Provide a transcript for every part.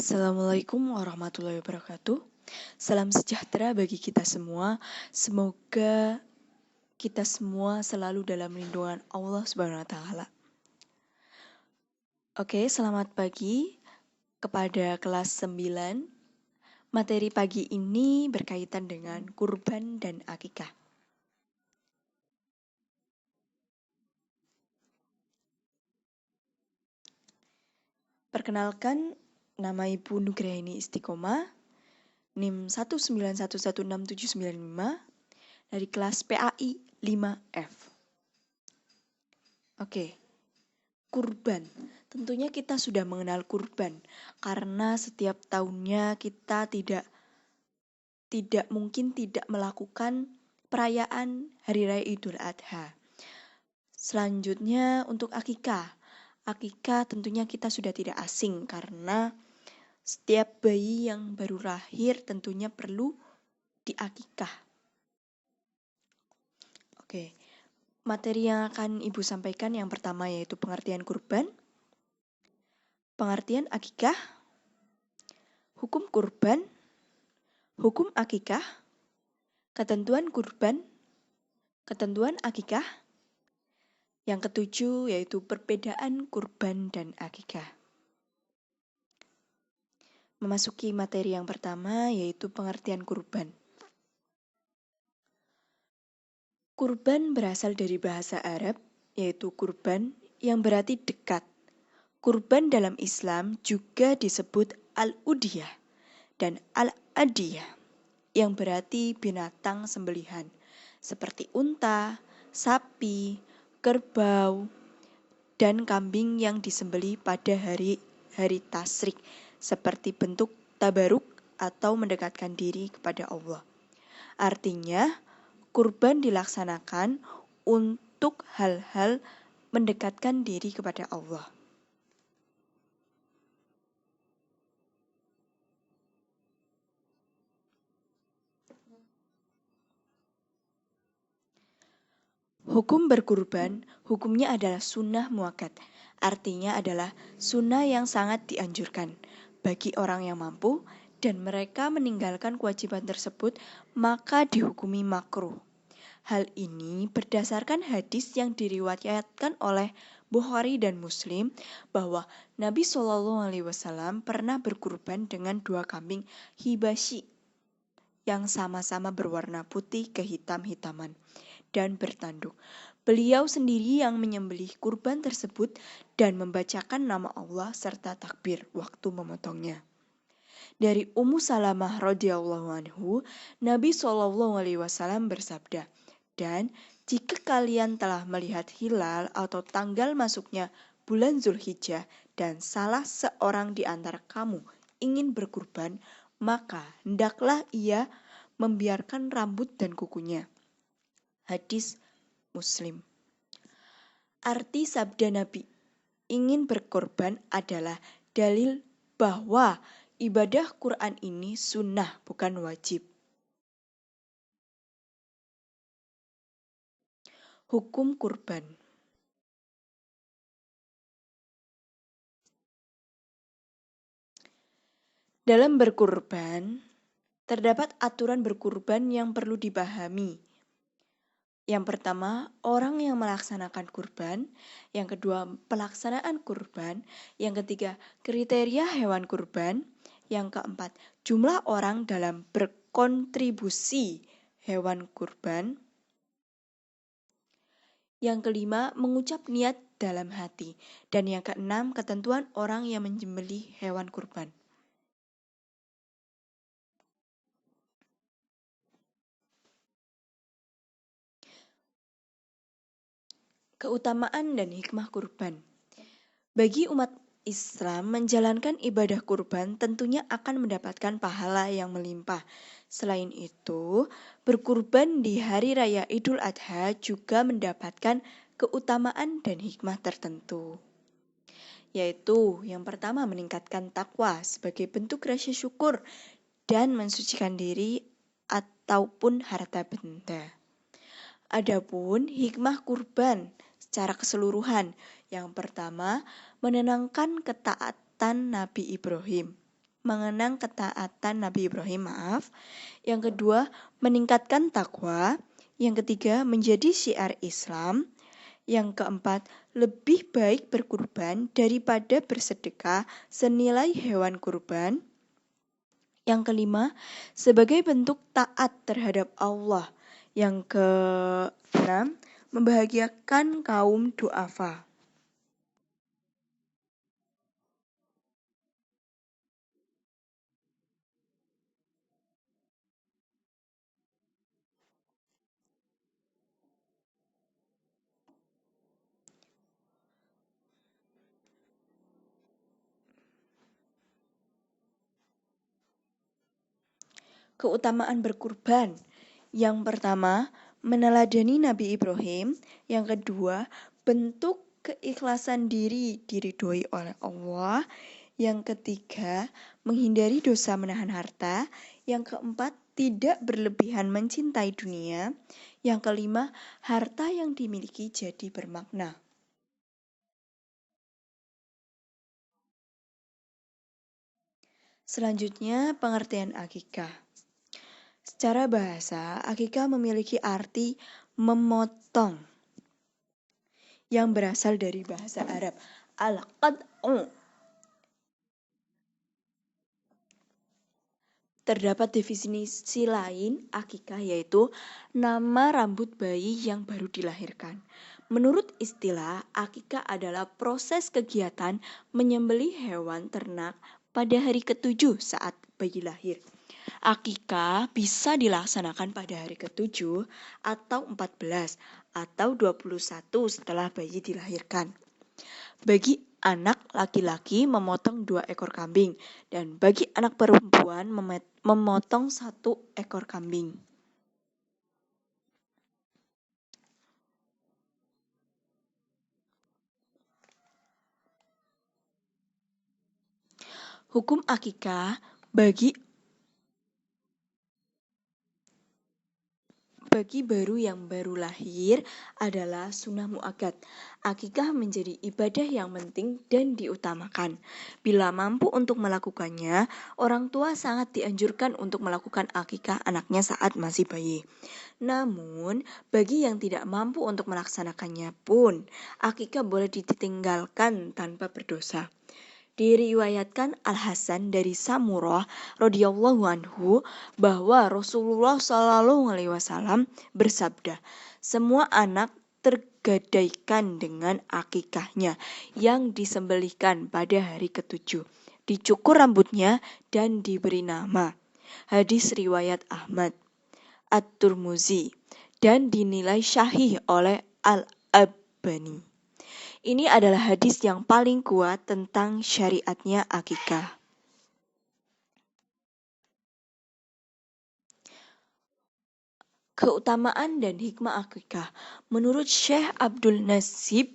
Assalamualaikum warahmatullahi wabarakatuh. Salam sejahtera bagi kita semua. Semoga kita semua selalu dalam lindungan Allah Subhanahu wa taala. Oke, selamat pagi kepada kelas 9. Materi pagi ini berkaitan dengan kurban dan akikah. Perkenalkan, nama Ibu Nugraini Istiqomah, NIM 191167995 dari kelas PAI 5F. Oke, kurban. Tentunya kita sudah mengenal kurban karena setiap tahunnya kita tidak mungkin tidak melakukan perayaan Hari Raya Idul Adha. Selanjutnya untuk akikah. Akikah tentunya kita sudah tidak asing karena setiap bayi yang baru lahir tentunya perlu diakikah. Oke, materi yang akan Ibu sampaikan yang pertama yaitu pengertian kurban, pengertian akikah, hukum kurban, hukum akikah, ketentuan kurban, ketentuan akikah. Yang ketujuh yaitu perbedaan kurban dan akikah. Memasuki materi yang pertama yaitu pengertian kurban. Kurban berasal dari bahasa Arab yaitu kurban yang berarti dekat. Kurban dalam Islam juga disebut al-udhiyah dan al-adiyah yang berarti binatang sembelihan seperti unta, sapi, kerbau, dan kambing yang disembelih pada hari tasyrik seperti bentuk tabaruk atau mendekatkan diri kepada Allah. Artinya, kurban dilaksanakan untuk hal-hal mendekatkan diri kepada Allah. Hukum berkurban, hukumnya adalah sunnah muakkad. Artinya adalah sunnah yang sangat dianjurkan bagi orang yang mampu dan mereka meninggalkan kewajiban tersebut maka dihukumi makruh. Hal ini berdasarkan hadis yang diriwayatkan oleh Bukhari dan Muslim bahwa Nabi SAW pernah berkurban dengan 2 kambing hibashi yang sama-sama berwarna putih kehitam-hitaman dan bertanduk. Beliau sendiri yang menyembelih kurban tersebut dan membacakan nama Allah serta takbir waktu memotongnya. Dari Ummu Salamah radhiyallahu anhu, Nabi SAW bersabda, "Dan jika kalian telah melihat hilal atau tanggal masuknya bulan Zulhijjah dan salah seorang di antara kamu ingin berkurban, maka hendaklah ia membiarkan rambut dan kukunya." Hadis Muslim. Arti sabda Nabi ingin berkorban adalah dalil bahwa ibadah Quran ini sunnah bukan wajib. Hukum kurban. Dalam berkurban, terdapat aturan berkurban yang perlu dipahami. Yang pertama, orang yang melaksanakan kurban. Yang kedua, pelaksanaan kurban. Yang ketiga, kriteria hewan kurban. Yang keempat, jumlah orang dalam berkontribusi hewan kurban. Yang kelima, mengucap niat dalam hati. Dan yang keenam, ketentuan orang yang menyembelih hewan kurban. Keutamaan dan hikmah kurban. Bagi umat Islam, menjalankan ibadah kurban tentunya akan mendapatkan pahala yang melimpah. Selain itu, berkurban di Hari Raya Idul Adha juga mendapatkan keutamaan dan hikmah tertentu. Yaitu, yang pertama meningkatkan takwa sebagai bentuk rasa syukur dan mensucikan diri ataupun harta benda. Adapun hikmah kurban secara keseluruhan, yang pertama menenangkan ketaatan Nabi Ibrahim. mengenang ketaatan Nabi Ibrahim, Yang kedua, meningkatkan takwa. Yang ketiga, menjadi syiar Islam. Yang keempat, lebih baik berkurban daripada bersedekah senilai hewan kurban. Yang kelima, sebagai bentuk taat terhadap Allah. Yang keenam, membahagiakan kaum du'afa. Keutamaan berkurban. Yang pertama, meneladani Nabi Ibrahim. Yang kedua, bentuk keikhlasan diri diridhoi oleh Allah. Yang ketiga, menghindari dosa menahan harta. Yang keempat, tidak berlebihan mencintai dunia. Yang kelima, harta yang dimiliki jadi bermakna. Selanjutnya, pengertian akikah. Secara bahasa, akikah memiliki arti memotong yang berasal dari bahasa Arab al-qad'u. Terdapat definisi lain akikah, yaitu nama rambut bayi yang baru dilahirkan. Menurut istilah, akikah adalah proses kegiatan menyembelih hewan ternak pada hari ke-7 saat bayi lahir. Akikah bisa dilaksanakan pada hari ke-7 atau 14 atau 21 setelah bayi dilahirkan. Bagi anak laki-laki memotong 2 ekor kambing dan bagi anak perempuan memotong 1 ekor kambing. Hukum akikah bagi baru yang baru lahir adalah sunnah muakkad. Akikah menjadi ibadah yang penting dan diutamakan. Bila mampu untuk melakukannya, orang tua sangat dianjurkan untuk melakukan akikah anaknya saat masih bayi. Namun, bagi yang tidak mampu untuk melaksanakannya pun, akikah boleh ditinggalkan tanpa berdosa. Diriwayatkan Al-Hasan dari Samurah radhiyallahu anhu bahwa Rasulullah shallallahu alaihi wasallam bersabda, semua anak tergadaikan dengan akikahnya yang disembelihkan pada hari ke-7, dicukur rambutnya dan diberi nama. Hadis riwayat Ahmad, At-Tirmizi, dan dinilai syahih oleh Al-Albani. Ini adalah hadis yang paling kuat tentang syariatnya akikah. Keutamaan dan hikmah akikah. Menurut Syekh Abdul Nasih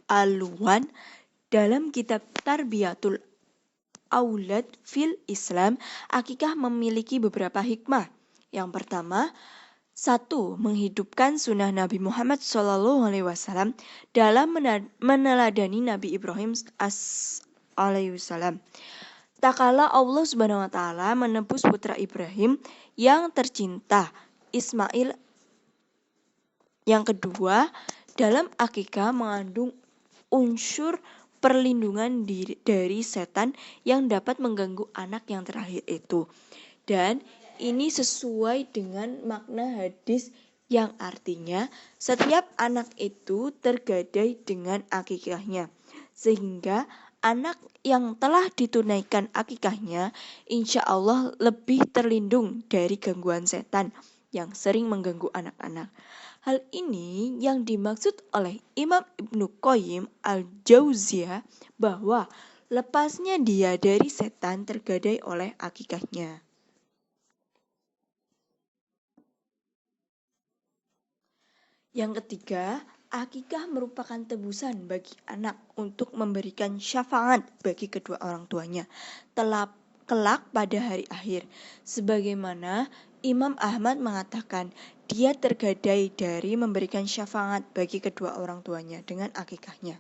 Alwan dalam kitab Tarbiyatul Aulad fil Islam, akikah memiliki beberapa hikmah. Yang pertama, 1. Menghidupkan sunnah Nabi Muhammad SAW dalam meneladani Nabi Ibrahim alaihissalam. Tak kala Allah Subhanahu wa taala menebus putra Ibrahim yang tercinta, Ismail. Yang kedua, dalam akikah mengandung unsur perlindungan dari setan yang dapat mengganggu anak yang terlahir itu. Dan ini sesuai dengan makna hadis yang artinya setiap anak itu tergadai dengan akikahnya. Sehingga anak yang telah ditunaikan akikahnya insya Allah lebih terlindung dari gangguan setan yang sering mengganggu anak-anak. Hal ini yang dimaksud oleh Imam Ibnu Qayyim al-Jauziyah bahwa lepasnya dia dari setan tergadai oleh akikahnya. Yang ketiga, akikah merupakan tebusan bagi anak untuk memberikan syafaat bagi kedua orang tuanya. kelak pada hari akhir. Sebagaimana Imam Ahmad mengatakan, dia tergadai dari memberikan syafaat bagi kedua orang tuanya dengan akikahnya.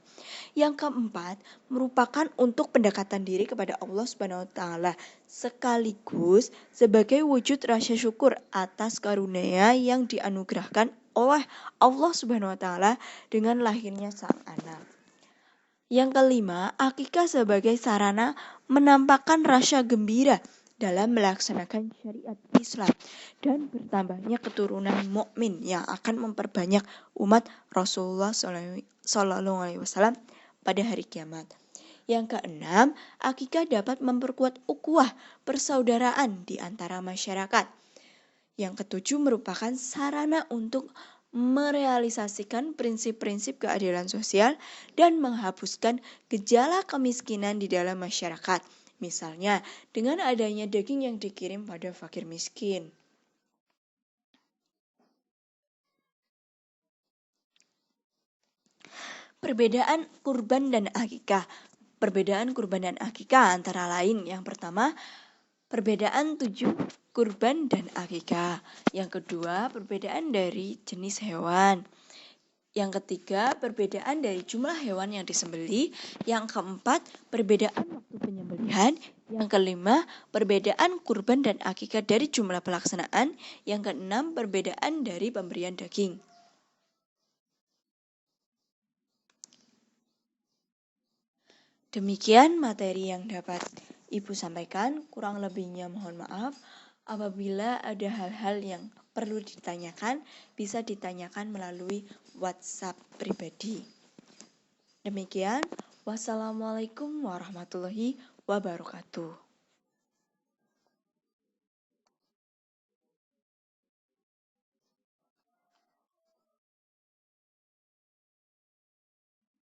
Yang keempat, merupakan untuk pendekatan diri kepada Allah Subhanahu wa taala sekaligus sebagai wujud rasa syukur atas karunia yang dianugerahkan oleh Allah Subhanahu wa taala dengan lahirnya sang anak. Yang kelima, akikah sebagai sarana menampakkan rasa gembira dalam melaksanakan syariat Islam dan bertambahnya keturunan mukmin yang akan memperbanyak umat Rasulullah SAW pada hari kiamat. Yang keenam, akikah dapat memperkuat ukhuwah persaudaraan di antara masyarakat. Yang ketujuh merupakan sarana untuk merealisasikan prinsip-prinsip keadilan sosial dan menghapuskan gejala kemiskinan di dalam masyarakat. Misalnya, dengan adanya daging yang dikirim pada fakir miskin. Perbedaan kurban dan akikah. Perbedaan kurban dan akikah antara lain yang pertama, perbedaan tujuh kurban dan akikah. Yang kedua, perbedaan dari jenis hewan. Yang ketiga, perbedaan dari jumlah hewan yang disembelih. Yang keempat, perbedaan waktu penyembelihan. Yang kelima, perbedaan kurban dan akikah dari jumlah pelaksanaan. Yang keenam, perbedaan dari pemberian daging. Demikian materi yang dapat Ibu sampaikan, kurang lebihnya mohon maaf. Apabila ada hal-hal yang perlu ditanyakan, bisa ditanyakan melalui WhatsApp pribadi. Demikian, wassalamualaikum warahmatullahi wabarakatuh.